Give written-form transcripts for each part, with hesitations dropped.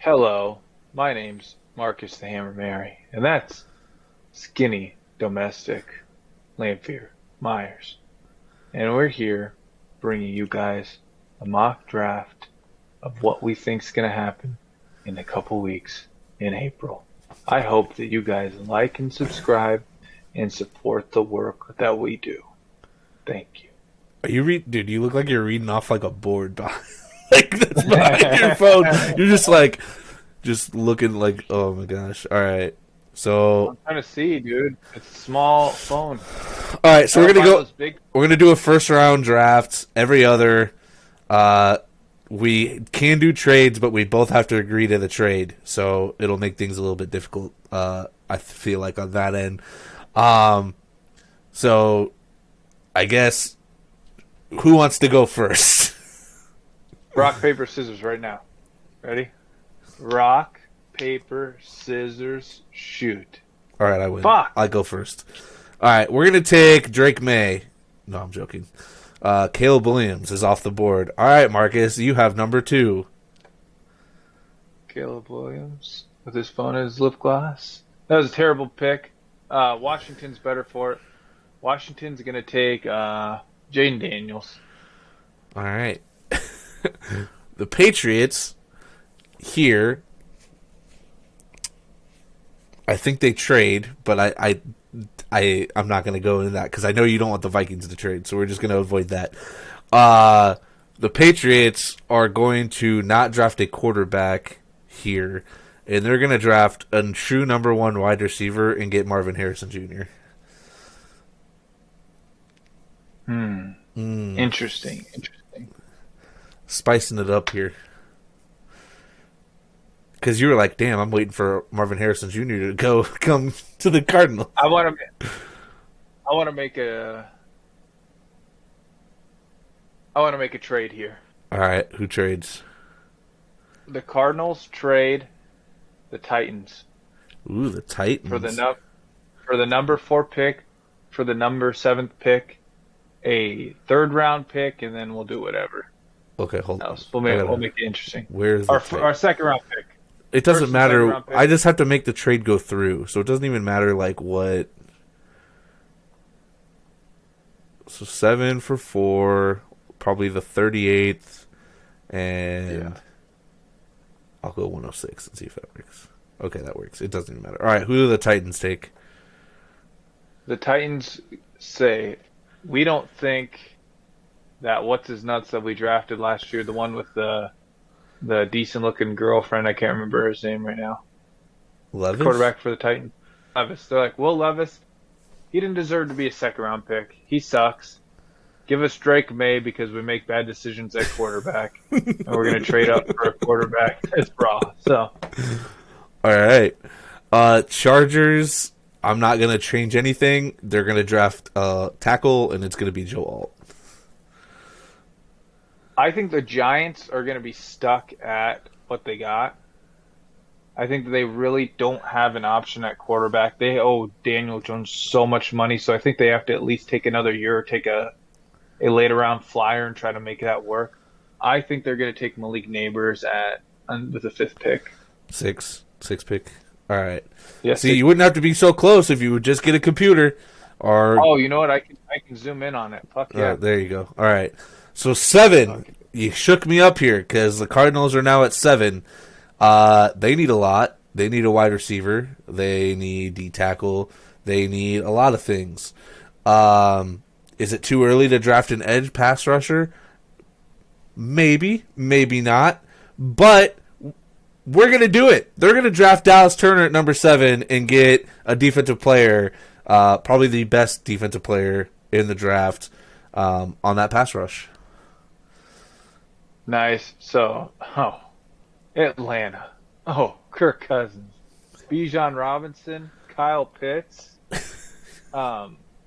Hello, my name's Marcus the Hammer Mary, and that's Skinny Domestic Lamphere Myers. And we're here bringing you guys a mock draft of what we think's going to happen in a couple weeks in April. I hope that you guys like and subscribe and support the work that we do. Thank you. Are you dude? You look like you're reading off like a board, like that's behind your phone. You're just looking like, oh my gosh. All right, so I'm trying to see, dude. It's a small phone. all right, so I we're don't gonna buy go. those big. We're gonna do a first round draft. Every other, we can do trades, but we both have to agree to the trade. So it'll make things a little bit difficult. I feel like on that end. So I guess who wants to go first? Rock, paper, scissors right now. Ready? Rock, paper, scissors, shoot. All right, I win. Fuck. I go first. All right, we're going to take Drake May. No, I'm joking. Caleb Williams is off the board. All right, Marcus, you have number 2. Caleb Williams with his phone in his lip gloss. That was a terrible pick. Washington's better for it. Washington's going to take Jaden Daniels. All right. The Patriots here, I think they trade, but I'm not going to go into that because I know you don't want the Vikings to trade, so we're just going to avoid that. The Patriots are going to not draft a quarterback here, and they're going to draft a true number 1 wide receiver and get Marvin Harrison Jr. Interesting. Spicing it up here. Because you were like, damn, I'm waiting for Marvin Harrison Jr. to come to the Cardinals. I want to make a trade here. All right, who trades? The Cardinals trade the Titans. Ooh, the Titans. For the number 4 pick, for the number 7th pick, a 3rd round pick, and then we'll do whatever. Okay, hold on. We'll make it interesting. Where's our 2nd round pick? It doesn't matter. I just have to make the trade go through, so it doesn't even matter like what. So 7 for 4, probably the 38th, and I'll go 106 and see if that works. Okay, that works. It doesn't even matter. All right, who do the Titans take? The Titans say, we don't think that what's his nuts that we drafted last year, the one with the decent looking girlfriend, I can't remember his name right now. Levis? Quarterback for the Titans. Levis. They're like, Will Levis, he didn't deserve to be a 2nd round pick. He sucks. Give us Drake May because we make bad decisions at quarterback. And we're going to trade up for a quarterback that's raw. So, all right. Chargers, I'm not going to change anything. They're going to draft tackle, and it's going to be Joe Alt. I think the Giants are going to be stuck at what they got. I think that they really don't have an option at quarterback. They owe Daniel Jones so much money, so I think they have to at least take another year or take a later round flyer and try to make that work. I think they're going to take Malik Neighbors with the 5th pick. 6 pick. All right. Yeah, see, you wouldn't have to be so close if you would just get a computer. Or you know what? I can zoom in on it. Fuck yeah. There you go. All right. So 7. You shook me up here because the Cardinals are now at 7. They need a lot. They need a wide receiver. They need D tackle. They need a lot of things. Is it too early to draft an edge pass rusher? Maybe, maybe not. But we're going to do it. They're going to draft Dallas Turner at number 7 and get a defensive player, probably the best defensive player in the draft on that pass rush. Nice. So, Atlanta. Kirk Cousins. Bijan Robinson. Kyle Pitts.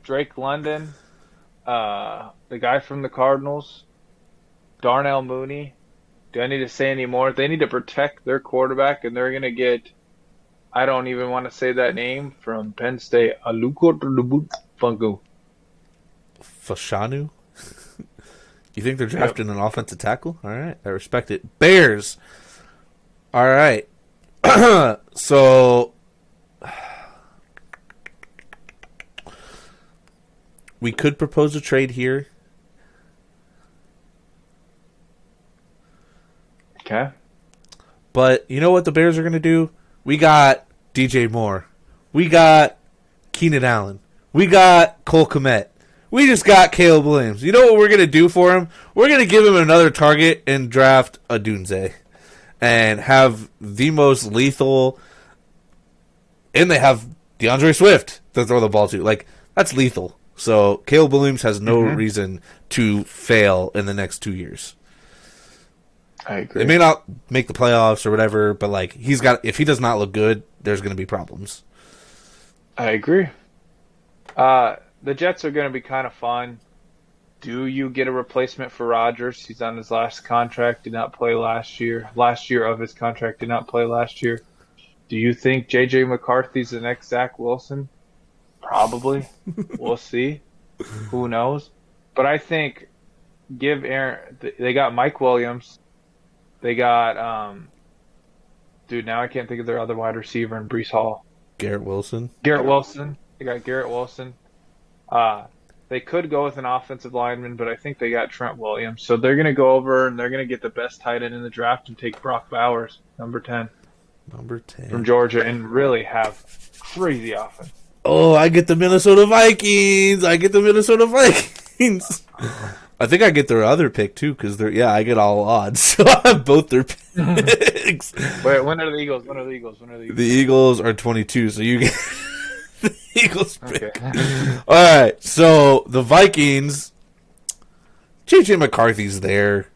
Drake London. The guy from the Cardinals. Darnell Mooney. Do I need to say any more? They need to protect their quarterback, and they're going to get, I don't even want to say that name, from Penn State. Fashanu? You think they're drafting an offensive tackle? All right, I respect it. Bears. All right. So we could propose a trade here. Okay. But you know what the Bears are going to do? We got DJ Moore. We got Keenan Allen. We got Cole Kmet. We just got Caleb Williams. You know what we're going to do for him? We're going to give him another target and draft a Dunze. And have the most lethal... And they have DeAndre Swift to throw the ball to. Like, that's lethal. So Caleb Williams has no reason to fail in the next 2 years. I agree. They may not make the playoffs or whatever, but like if he does not look good, there's going to be problems. I agree. The Jets are going to be kind of fun. Do you get a replacement for Rodgers? He's on his last contract, did not play last year. Last year of his contract, did not play last year. Do you think J.J. McCarthy's the next Zach Wilson? Probably. We'll see. Who knows? But I think give Aaron... They got Mike Williams. They got... dude, now I can't think of their other wide receiver in Breece Hall. Garrett Wilson. They got Garrett Wilson. They could go with an offensive lineman, but I think they got Trent Williams. So they're going to go over and they're going to get the best tight end in the draft and take Brock Bowers, number 10. Number 10. From Georgia, and really have crazy offense. Oh, I get the Minnesota Vikings. I think I get their other pick, too, because I get all odds. So I have both their picks. Wait, when are the Eagles? The Eagles are 22, so you get the Eagles pick. Okay. All right, so the Vikings, J.J. McCarthy's there.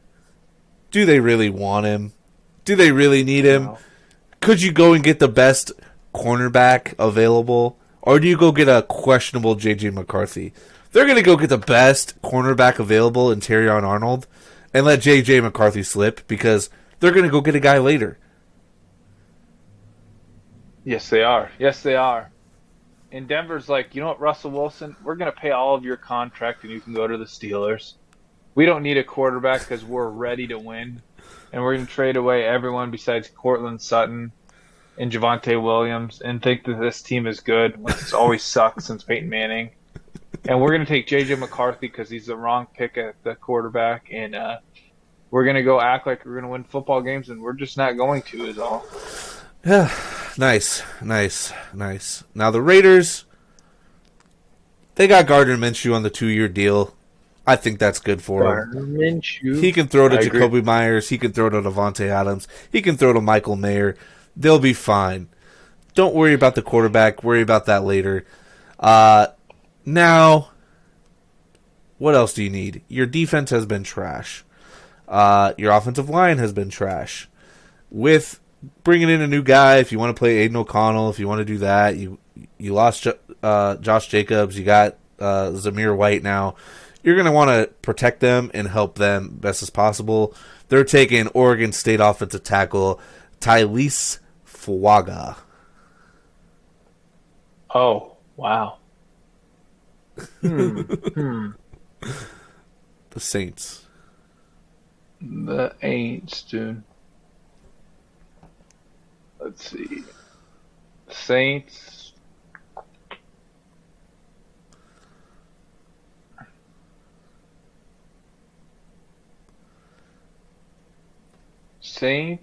Do they really want him? Do they really need him? No. Could you go and get the best cornerback available? Or do you go get a questionable J.J. McCarthy? They're going to go get the best cornerback available in Terrion Arnold and let J.J. McCarthy slip because they're going to go get a guy later. Yes, they are. And Denver's like, you know what, Russell Wilson? We're going to pay all of your contract and you can go to the Steelers. We don't need a quarterback because we're ready to win. And we're going to trade away everyone besides Cortland Sutton and Javonte Williams and think that this team is good when it's always sucked since Peyton Manning. And we're going to take J.J. McCarthy because he's the wrong pick at the quarterback. And we're going to go act like we're going to win football games, and we're just not going to is all. Yeah, nice. Now the Raiders, they got Gardner Minshew on the 2-year deal. I think that's good for him. He can throw to Jacoby Myers. He can throw to Devontae Adams. He can throw to Michael Mayer. They'll be fine. Don't worry about the quarterback. Worry about that later. Now, what else do you need? Your defense has been trash. Your offensive line has been trash. With bringing in a new guy, if you want to play Aiden O'Connell, if you want to do that, you lost Josh Jacobs. You got Zamir White now. You're going to want to protect them and help them best as possible. They're taking Oregon State offensive tackle Tylese Fuaga. Oh, wow. The Saints. The Aints, dude. Let's see. Saints. I'm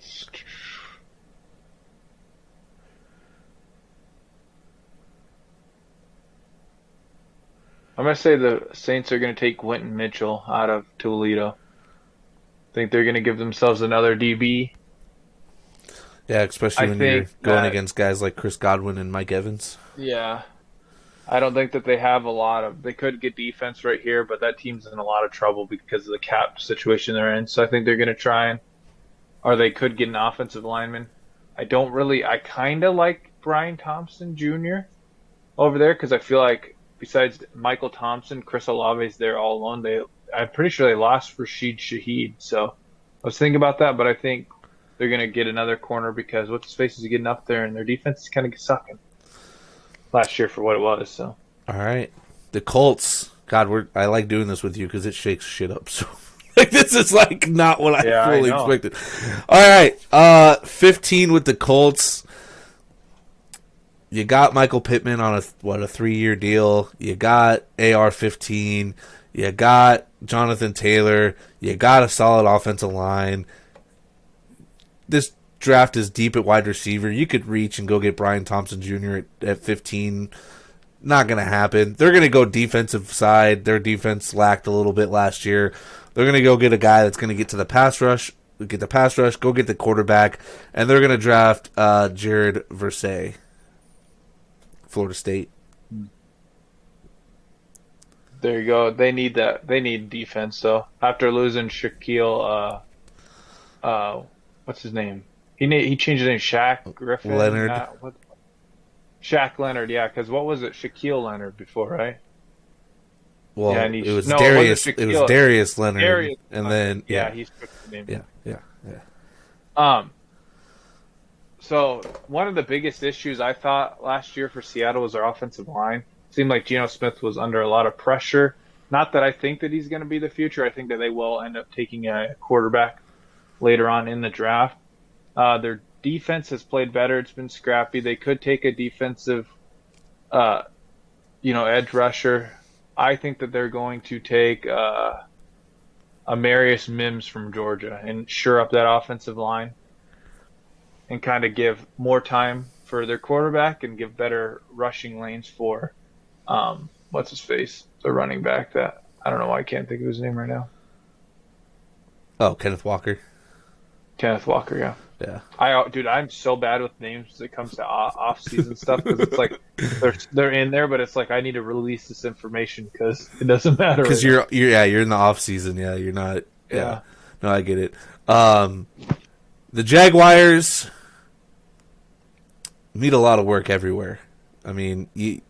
going to say the Saints are going to take Quentin Mitchell out of Toledo. Think they're going to give themselves another DB. Yeah, especially when you're going against guys like Chris Godwin and Mike Evans. Yeah. I don't think that they have a lot of... They could get defense right here, but that team's in a lot of trouble because of the cap situation they're in. So I think they're going to try and... Or they could get an offensive lineman. I kind of like Brian Thompson Jr. over there because I feel like besides Michael Thompson, Chris Olave's there all alone. I'm pretty sure they lost Rashid Shaheed. So I was thinking about that, but I think they're going to get another corner because what's his face is getting up there and their defense is kind of sucking last year for what it was. So all right, the Colts. God, I like doing this with you because it shakes shit up so Like, this is like not what I Yeah, I fully know. expected. All right, 15 with the Colts. You got Michael Pittman on a 3-year deal. You got AR-15. You got Jonathan Taylor. You got a solid offensive line. This draft is deep at wide receiver. You could reach and go get Brian Thompson Jr. at 15. Not going to happen. They're going to go defensive side. Their defense lacked a little bit last year. They're going to go get a guy that's going to get to the pass rush, go get the quarterback, and they're going to draft Jared Versay, Florida State. There you go. They need that. They need defense though. After losing Shaquille, what's his name? He changed his name. Shaq Griffin. Leonard. What? Shaq Leonard. Yeah, because what was it? Shaquille Leonard before, right? Well, Yeah, and it was no, Darius. it It was Shaquille. Darius Leonard, Darius and Leonard. then Yeah, he's the name. yeah. Um. So one of the biggest issues I thought last year for Seattle was their offensive line. Seemed like Geno Smith was under a lot of pressure. Not that I think that he's going to be the future. I think that they will end up taking a quarterback later on in the draft. Their defense has played better. It's been scrappy. They could take a defensive, edge rusher. I think that they're going to take Amarius Mims from Georgia and shore up that offensive line and kind of give more time for their quarterback and give better rushing lanes for what's his face, the running back that I don't know why I can't think of his name right now. Oh, Kenneth Walker. Kenneth Walker, yeah. Yeah. I'm so bad with names when it comes to off-season stuff because it's like they're in there, but it's like I need to release this information because it doesn't matter. Because you're in the off season. Yeah, you're not. Yeah. No, I get it. The Jaguars need a lot of work everywhere. I mean, you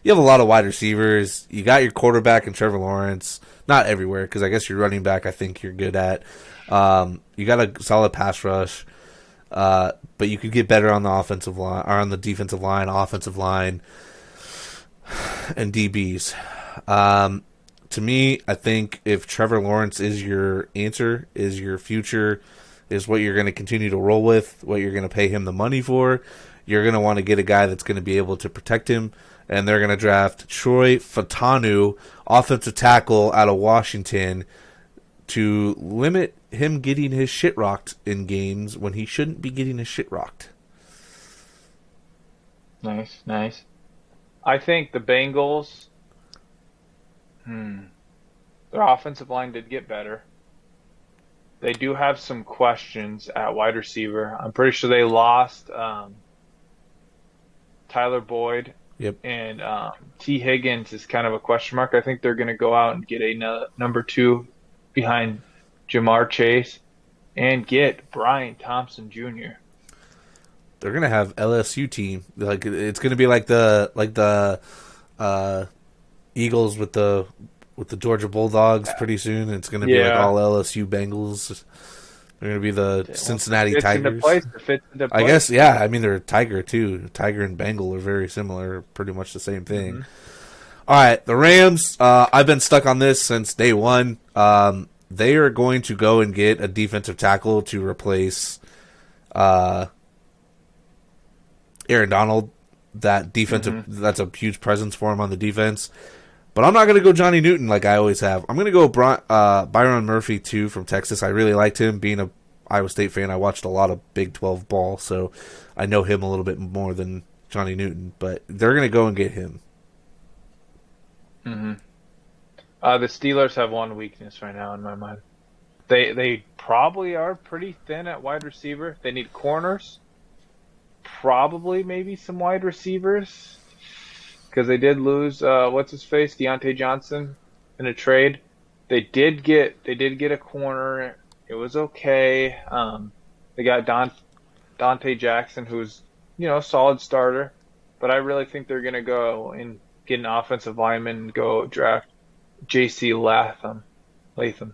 have a lot of wide receivers. You got your quarterback and Trevor Lawrence. Not everywhere, because I guess your running back I think you're good at. You got a solid pass rush, but you could get better on the offensive line or on the defensive line, offensive line, and DBs. To me, I think if Trevor Lawrence is your answer, is your future, is what you're going to continue to roll with, what you're going to pay him the money for, you're going to want to get a guy that's going to be able to protect him, and they're going to draft Troy Fatanu, offensive tackle out of Washington, to limit him getting his shit rocked in games when he shouldn't be getting his shit rocked. Nice. I think the Bengals, their offensive line did get better. They do have some questions at wide receiver. I'm pretty sure they lost Tyler Boyd. Yep. And T. Higgins is kind of a question mark. I think they're going to go out and get a number 2 behind Jamar Chase and get Brian Thompson Jr. They're gonna have LSU team. Like it's gonna be like the Eagles with the Georgia Bulldogs pretty soon. It's gonna be like all LSU Bengals. They're gonna be the Cincinnati Tigers. Fits into place. I guess, yeah. I mean, they're Tiger too. Tiger and Bengal are very similar, pretty much the same thing. Mm-hmm. All right, the Rams. I've been stuck on this since day one. They are going to go and get a defensive tackle to replace Aaron Donald. That defensive, that's a huge presence for him on the defense. But I'm not going to go Johnny Newton like I always have. I'm going to go Byron Murphy, too, from Texas. I really liked him. Being a Iowa State fan, I watched a lot of Big 12 ball, so I know him a little bit more than Johnny Newton. But they're going to go and get him. Mm-hmm. The Steelers have one weakness right now in my mind. They probably are pretty thin at wide receiver. They need corners. Probably maybe some wide receivers. Because they did lose what's-his-face, Deontay Johnson, in a trade. They did get a corner. It was okay. They got Dante Jackson, who's a solid starter. But I really think they're going to go and get an offensive lineman and go draft J.C. Latham from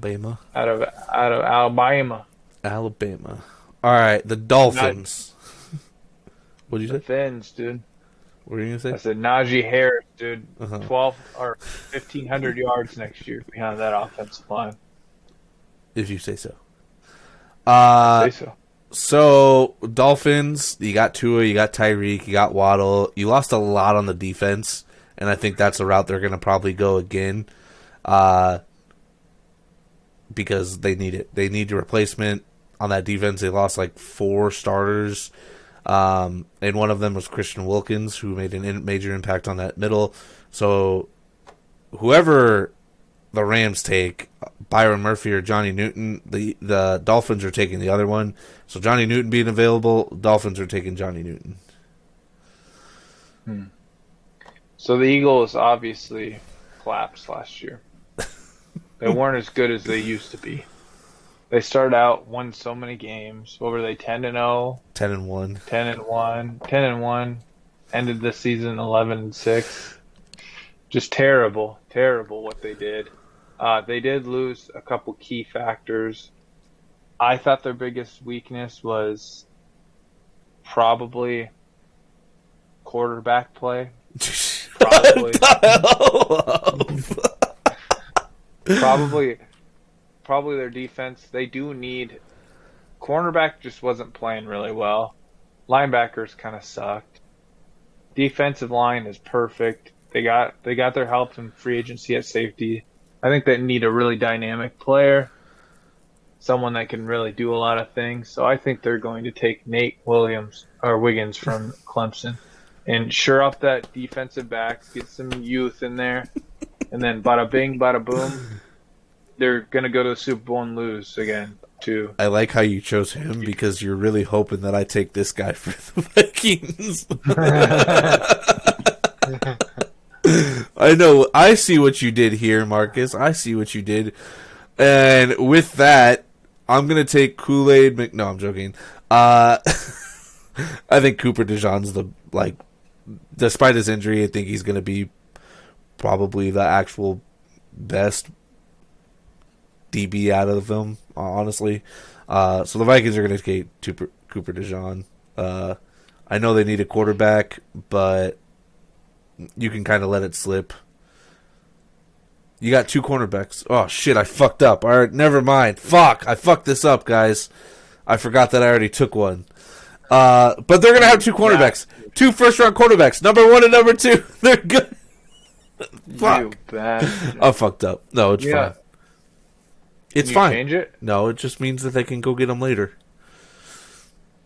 Bama. Out of Alabama. Alabama. All right, the Dolphins. What did you say? The Fins, dude. What were you gonna say? I said Najee Harris, dude. 12 or 1,500 yards next year behind that offensive line. If you say so. I say so. So, Dolphins, you got Tua, you got Tyreek, you got Waddle. You lost a lot on the defense, and I think that's the route they're going to probably go again because they need it. They need a replacement on that defense. They lost like 4 starters, and one of them was Christian Wilkins, who made a major impact on that middle. So, whoever the Rams take, Byron Murphy or Johnny Newton, the Dolphins are taking the other one. So Johnny Newton being available, Dolphins are taking Johnny Newton. So the Eagles obviously collapsed last year. They weren't as good as they used to be. They started out, won so many games. What were they, 10-0? 10-1. 10-1. 10-1. Ended the season 11-6. Just terrible what they did. They did lose a couple key factors. I thought their biggest weakness was probably quarterback play. Probably their defense. They do need cornerback just wasn't playing really well. Linebackers kind of sucked. Defensive line is perfect. They got their help in free agency at safety. I think they need a really dynamic player, someone that can really do a lot of things. So I think they're going to take Nate Wiggins from Clemson and shore up that defensive backs, get some youth in there, and then bada bing, bada boom, they're going to go to the Super Bowl and lose again, too. I like how you chose him because you're really hoping that I take this guy for the Vikings. I know. I see what you did here, Marcus. I see what you did. And with that, I'm going to take Kool-Aid. No, I'm joking. I think Cooper DeJean's despite his injury, I think he's going to be probably the actual best DB out of them, honestly. So the Vikings are going to take Cooper DeJean. I know they need a quarterback, but you can kind of let it slip. You got 2 cornerbacks. Oh, shit, I fucked up. All right, never mind. Fuck, I fucked this up, guys. I forgot that I already took one. But they're going to have 2 cornerbacks. 2 first-round quarterbacks. Number 1 and number 2. They're good. Fuck. You bastard. I fucked up. No, it's fine. It's Can you fine. change it? No, it just means that they can go get them later.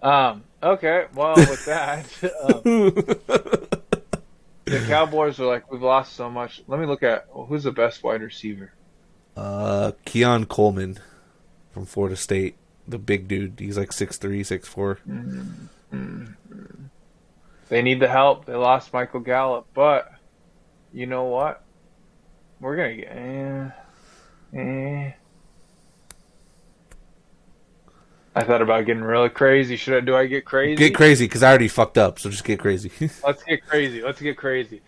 Okay, well, with that, the Cowboys are like, we've lost so much. Let me look at who's the best wide receiver. Keon Coleman from Florida State. The big dude. He's like 6'3", 6'4". They need the help. They lost Michael Gallup, but you know what? We're going to get... I thought about getting really crazy. Do I get crazy? Get crazy, because I already fucked up, so just get crazy. Let's get crazy.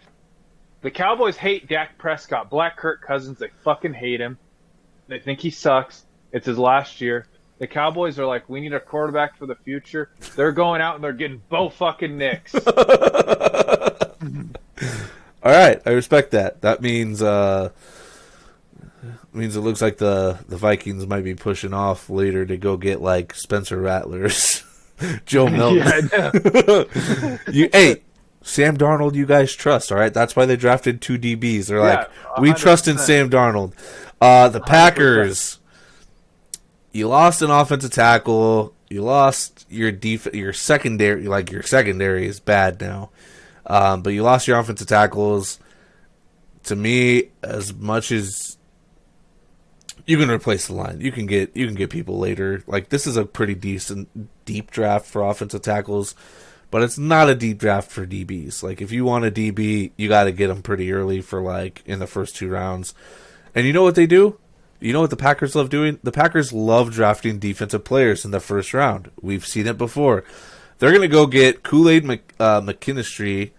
The Cowboys hate Dak Prescott. Black Kirk Cousins, they fucking hate him. They think he sucks. It's his last year. The Cowboys are like, we need a quarterback for the future. They're going out and they're getting Bo fucking Nix. All right, I respect that. That means it looks like the Vikings might be pushing off later to go get like Spencer Rattlers, Joe Milton. Yeah, I know. Hey, Sam Darnold, you guys trust, all right? That's why they drafted 2 DBs. They're like, we trust in Sam Darnold. The Packers, you lost an offensive tackle. You lost your secondary. Like, your secondary is bad now. But you lost your offensive tackles. To me, as much as you can replace the line, you can get people later. Like, this is a pretty decent deep draft for offensive tackles, but it's not a deep draft for DBs. Like, if you want a DB, you got to get them pretty early for like in the first 2 rounds. And you know what they do? You know what the Packers love doing? The Packers love drafting defensive players in the first round. We've seen it before. They're going to go get Kool-Aid McKinstry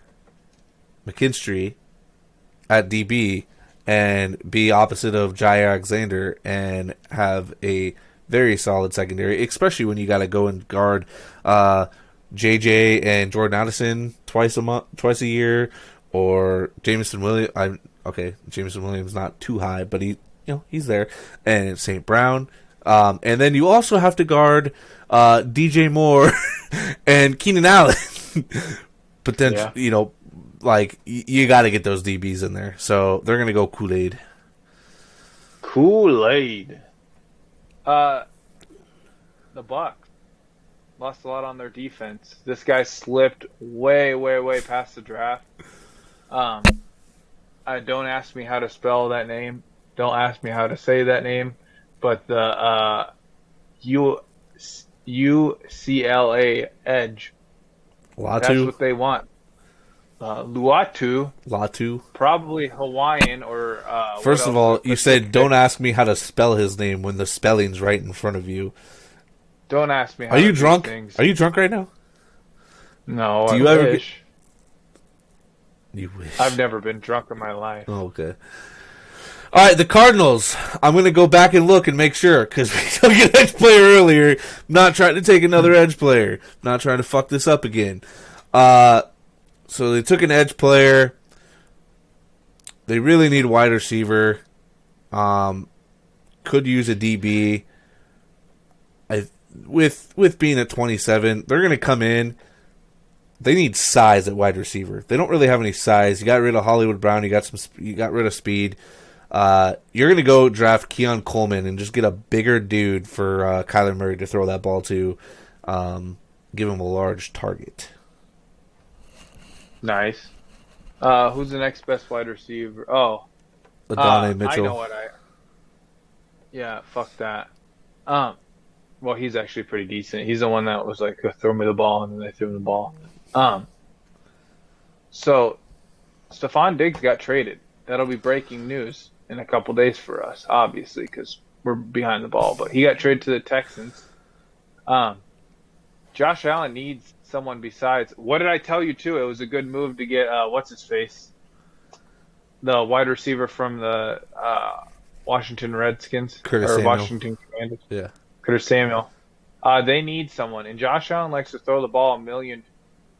at DB and be opposite of Jair Alexander and have a very solid secondary, especially when you got to go and guard JJ and Jordan Addison twice a year, or Jameson Williams. Okay, Jameson Williams not too high, but he's there. And St. Brown. And then you also have to guard DJ Moore and Keenan Allen. Potential, Yeah. you got to get those DBs in there. So they're going to go Kool-Aid. Kool-Aid. The Bucks lost a lot on their defense. This guy slipped way, way, way past the draft. Don't ask me how to spell that name. Don't ask me how to say that name. But the UCLA edge. Latu. That's what they want. Latu. Probably Hawaiian or. First of all, you said don't ask me how to spell his name when the spelling's right in front of you. Don't ask me how Are you to drunk? do things. Are you drunk right now? No, Do you I ever wish. You wish. I've never been drunk in my life. Oh, okay. All right, the Cardinals. I'm going to go back and look and make sure because we took an edge player earlier. I'm not trying to take another edge player. I'm not trying to fuck this up again. So they took an edge player. They really need a wide receiver. Could use a DB. With being at 27, they're going to come in. They need size at wide receiver. They don't really have any size. You got rid of Hollywood Brown. You got rid of speed. You're going to go draft Keon Coleman and just get a bigger dude for Kyler Murray to throw that ball to. Give him a large target. Nice. Who's the next best wide receiver? Oh, Adonai Mitchell. I know what I. Yeah, fuck that. Well, he's actually pretty decent. He's the one that was like, throw me the ball, and then they threw him the ball. So, Stephon Diggs got traded. That'll be breaking news in a couple days for us, obviously, because we're behind the ball. But he got traded to the Texans. Josh Allen needs someone besides. What did I tell you, too? It was a good move to get, what's-his-face? The wide receiver from the Washington Redskins. Curtis or Samuel. Washington Commanders. Yeah. Curtis Samuel. They need someone. And Josh Allen likes to throw the ball a million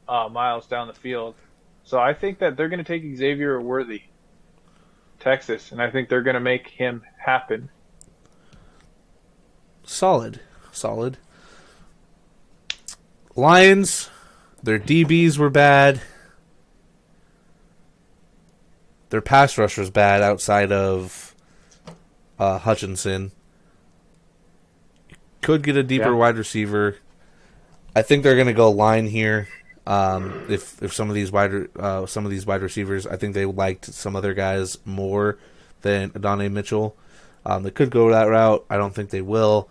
miles down the field. So I think that they're going to take Xavier Worthy, Texas, and I think they're going to make him happen. Solid. Lions, their DBs were bad. Their pass rush was bad outside of Hutchinson. Could get a deeper wide receiver. I think they're going to go line here. If some of these wide receivers, I think they liked some other guys more than Adonai Mitchell. They could go that route. I don't think they will.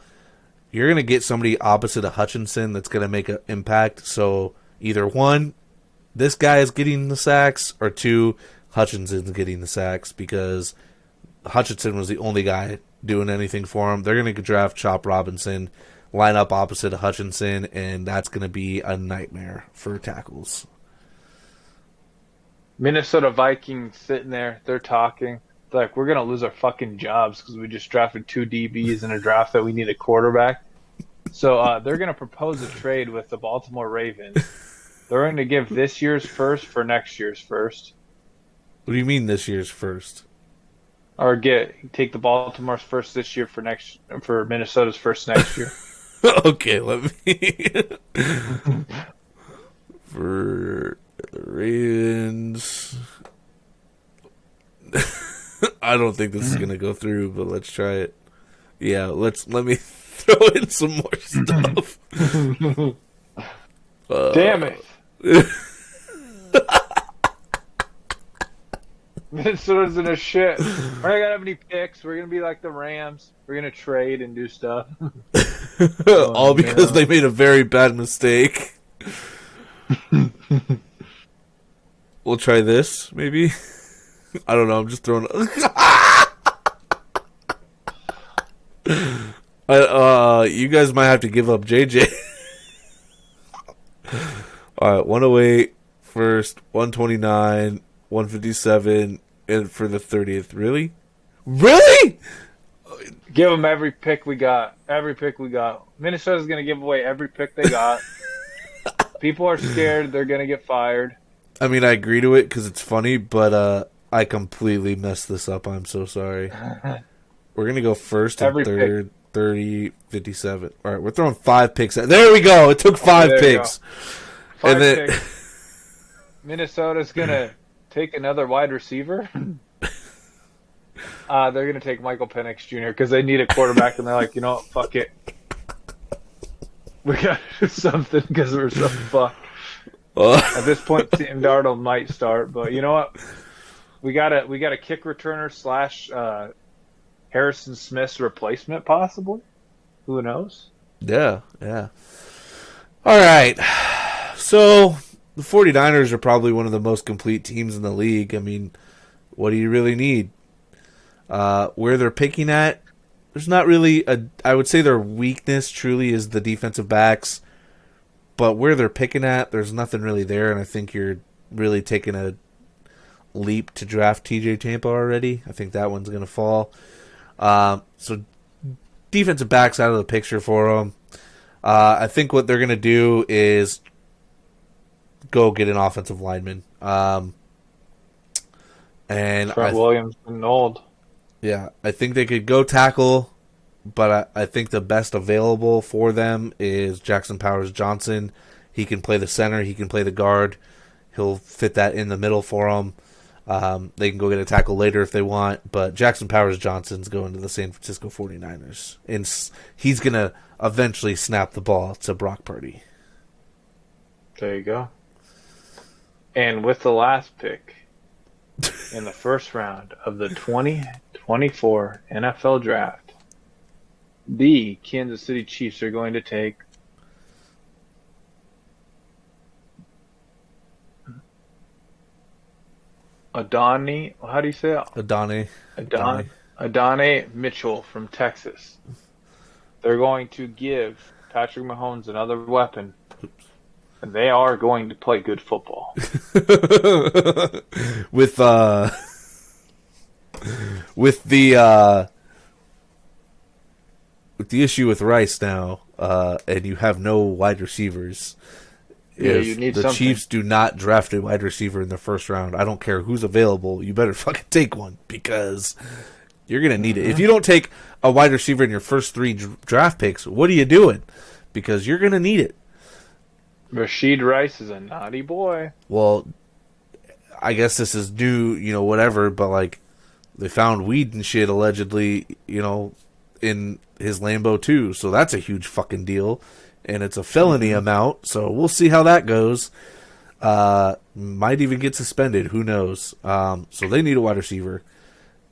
You're going to get somebody opposite of Hutchinson that's going to make an impact. So either one, this guy is getting the sacks, or two, Hutchinson's getting the sacks because Hutchinson was the only guy doing anything for him. They're going to draft Chop Robinson, line up opposite of Hutchinson, and that's going to be a nightmare for tackles. Minnesota Vikings sitting there, they're talking. They're like, we're going to lose our fucking jobs because we just drafted 2 DBs in a draft that we need a quarterback. So they're going to propose a trade with the Baltimore Ravens. They're going to give this year's first for next year's first. What do you mean this year's first? Or take the Baltimore's first this year for Minnesota's first next year. Okay, let me for the Ravens. I don't think this is gonna go through, but let's try it. Yeah, let me throw in some more stuff. Damn it! Minnesota's in a shit. We're not gonna have any picks. We're gonna be like the Rams. We're gonna trade and do stuff. All because they made a very bad mistake. We'll try this, maybe. I don't know. I'm just throwing. You guys might have to give up JJ. All right, 108 first, 129, 157, and for the 30th. Really? Give them every pick we got. Every pick we got. Minnesota's going to give away every pick they got. People are scared they're going to get fired. I mean, I agree to it because it's funny, but I completely messed this up. I'm so sorry. We're going to go first and Every pick. third, 30, 57. All right, we're throwing 5 picks. There we go. It took 5 there you go. picks. 5 And then picks. Minnesota's going to take another wide receiver. They're going to take Michael Penix Jr. because they need a quarterback, and they're like, you know what, fuck it. We got to do something because we're so fucked. At this point, Sam Darnold might start, but you know what? We got a kick returner / Harrison Smith's replacement, possibly. Who knows? yeah. All right. So the 49ers are probably one of the most complete teams in the league. I mean, what do you really need? Where they're picking at, there's not really I would say their weakness truly is the defensive backs. But where they're picking at, there's nothing really there, and I think you're really taking a leap to draft TJ Tampa already. I think that one's going to fall. So defensive backs out of the picture for them. I think what they're going to do is go get an offensive lineman. And Trent Williams and old. Yeah, I think they could go tackle, but I think the best available for them is Jackson Powers Johnson. He can play the center. He can play the guard. He'll fit that in the middle for them. They can go get a tackle later if they want, but Jackson Powers Johnson's going to the San Francisco 49ers. And he's going to eventually snap the ball to Brock Purdy. There you go. And with the last pick in the first round of the 2024 NFL Draft, the Kansas City Chiefs are going to take Adonai. How do you say it? Adonai Mitchell from Texas. They're going to give Patrick Mahomes another weapon, and they are going to play good football. with the issue with Rice now, and you have no wide receivers. Yeah, if you need the something. Chiefs do not draft a wide receiver in the first round, I don't care who's available. You better fucking take one because you're gonna need it. If you don't take a wide receiver in your first 3 draft picks, what are you doing? Because you're gonna need it. Rashid Rice is a naughty boy. Well, I guess this is new, whatever, but like they found weed and shit allegedly, in his Lambo too. So that's a huge fucking deal. And it's a felony amount, so we'll see how that goes. Might even get suspended, who knows. So they need a wide receiver.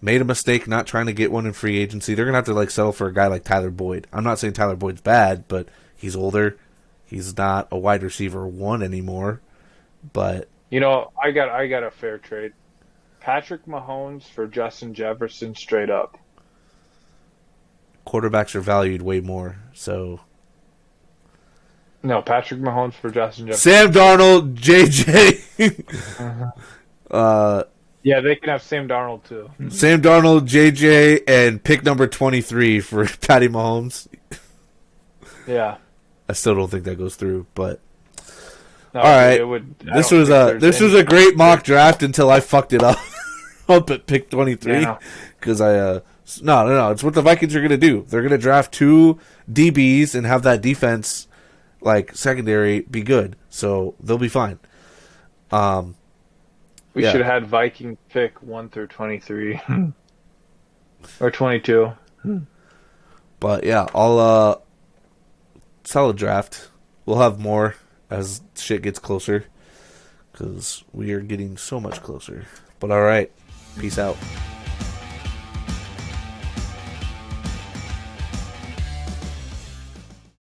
Made a mistake not trying to get one in free agency. They're going to have to settle for a guy like Tyler Boyd. I'm not saying Tyler Boyd's bad, but he's older. He's not a wide receiver 1 anymore. But I got a fair trade. Patrick Mahomes for Justin Jefferson straight up. Quarterbacks are valued way more, so... No, Patrick Mahomes for Justin Jefferson. Sam Darnold, JJ. Yeah, they can have Sam Darnold too. Sam Darnold, JJ, and pick number 23 for Patty Mahomes. Yeah. I still don't think that goes through, but No, all right. This was a great mock draft until I fucked it up up at pick 23 because no, it's what the Vikings are going to do. They're going to draft 2 DBs and have that defense secondary be good, so they'll be fine. We should have had Viking pick 1 through 23 or 22. But yeah, I'll solid draft. We'll have more as shit gets closer because we are getting so much closer. But all right, peace out.